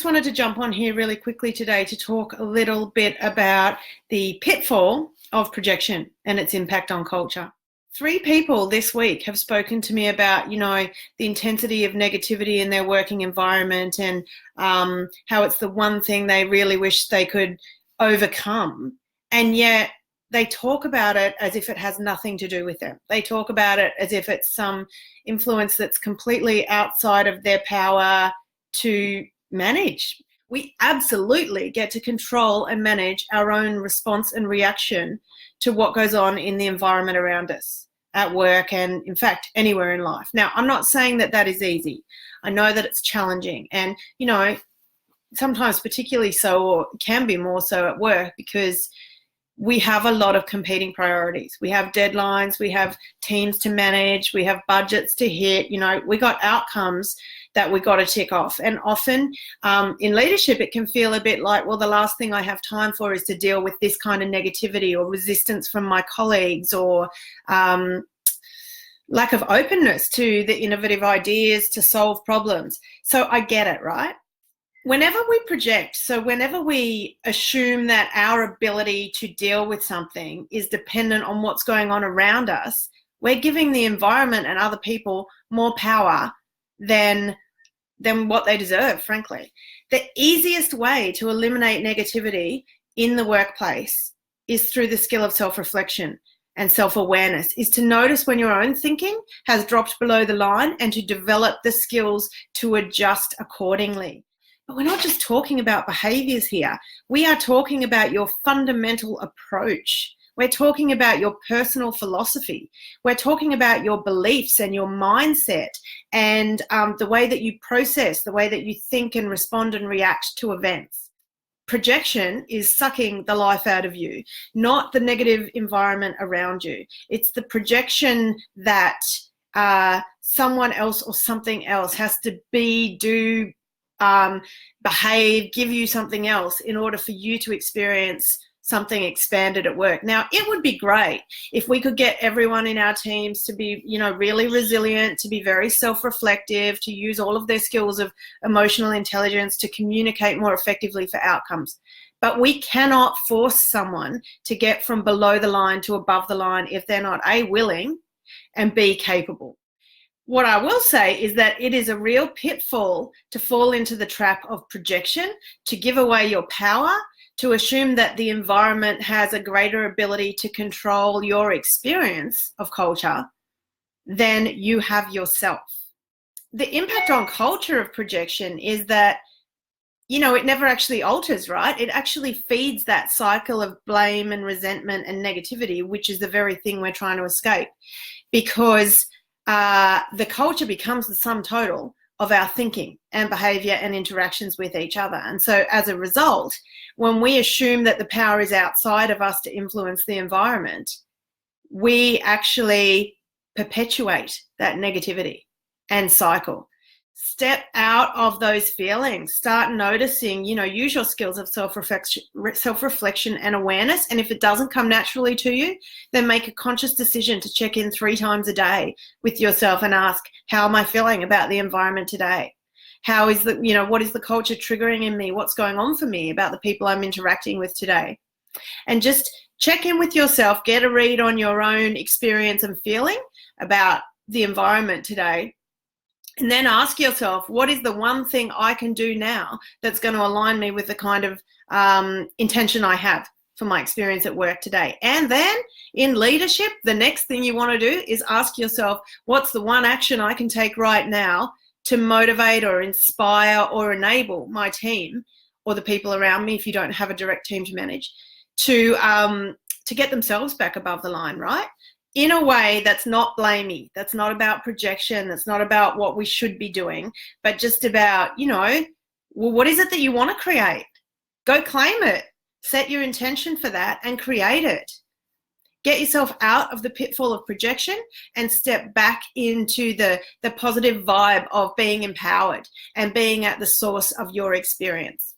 wanted to jump on here really quickly today to talk a little bit about the pitfall of projection and its impact on culture. 3 people this week have spoken to me about, the intensity of negativity in their working environment and how it's the one thing they really wish they could overcome. And yet they talk about it as if it has nothing to do with them. They talk about it as if it's some influence that's completely outside of their power to manage. We absolutely get to control and manage our own response and reaction to what goes on in the environment around us, at work, and in fact, anywhere in life. Now, I'm not saying that that is easy. I know that it's challenging and, sometimes particularly so, or can be more so at work, because we have a lot of competing priorities. We have deadlines, we have teams to manage, we have budgets to hit, we got outcomes that we got to tick off. And often in leadership, it can feel a bit like, well, the last thing I have time for is to deal with this kind of negativity or resistance from my colleagues, or lack of openness to the innovative ideas to solve problems. So I get it, right? Whenever we project, so whenever we assume that our ability to deal with something is dependent on what's going on around us, we're giving the environment and other people more power than what they deserve, frankly. The easiest way to eliminate negativity in the workplace is through the skill of self-reflection and self-awareness, is to notice when your own thinking has dropped below the line and to develop the skills to adjust accordingly. But we're not just talking about behaviors here. We are talking about your fundamental approach. We're talking about your personal philosophy. We're talking about your beliefs and your mindset and the way that you process, the way that you think and respond and react to events. Projection is sucking the life out of you, not the negative environment around you. It's the projection that someone else or something else has to be, do, behave, give you something else in order for you to experience something expanded at work. Now, it would be great if we could get everyone in our teams to be, really resilient, to be very self-reflective, to use all of their skills of emotional intelligence to communicate more effectively for outcomes. But we cannot force someone to get from below the line to above the line if they're not A, willing, and B, capable. What I will say is that it is a real pitfall to fall into the trap of projection, to give away your power, to assume that the environment has a greater ability to control your experience of culture than you have yourself. The impact on culture of projection is that, it never actually alters, right? It actually feeds that cycle of blame and resentment and negativity, which is the very thing we're trying to escape, because the culture becomes the sum total of our thinking and behavior and interactions with each other. And so as a result, when we assume that the power is outside of us to influence the environment, we actually perpetuate that negativity and cycle. Step out of those feelings. Start noticing, use your skills of self-reflection and awareness. And if it doesn't come naturally to you, then make a conscious decision to check in 3 times a day with yourself and ask, how am I feeling about the environment today? How is what is the culture triggering in me? What's going on for me about the people I'm interacting with today? And just check in with yourself, get a read on your own experience and feeling about the environment today. And then ask yourself, what is the one thing I can do now that's going to align me with the kind of intention I have for my experience at work today? And then in leadership, the next thing you want to do is ask yourself, what's the one action I can take right now to motivate or inspire or enable my team or the people around me, if you don't have a direct team to manage, to get themselves back above the line, right? In a way that's not blamey, that's not about projection, that's not about what we should be doing, but just about, what is it that you want to create? Go claim it. Set your intention for that and create it. Get yourself out of the pitfall of projection and step back into the positive vibe of being empowered and being at the source of your experience.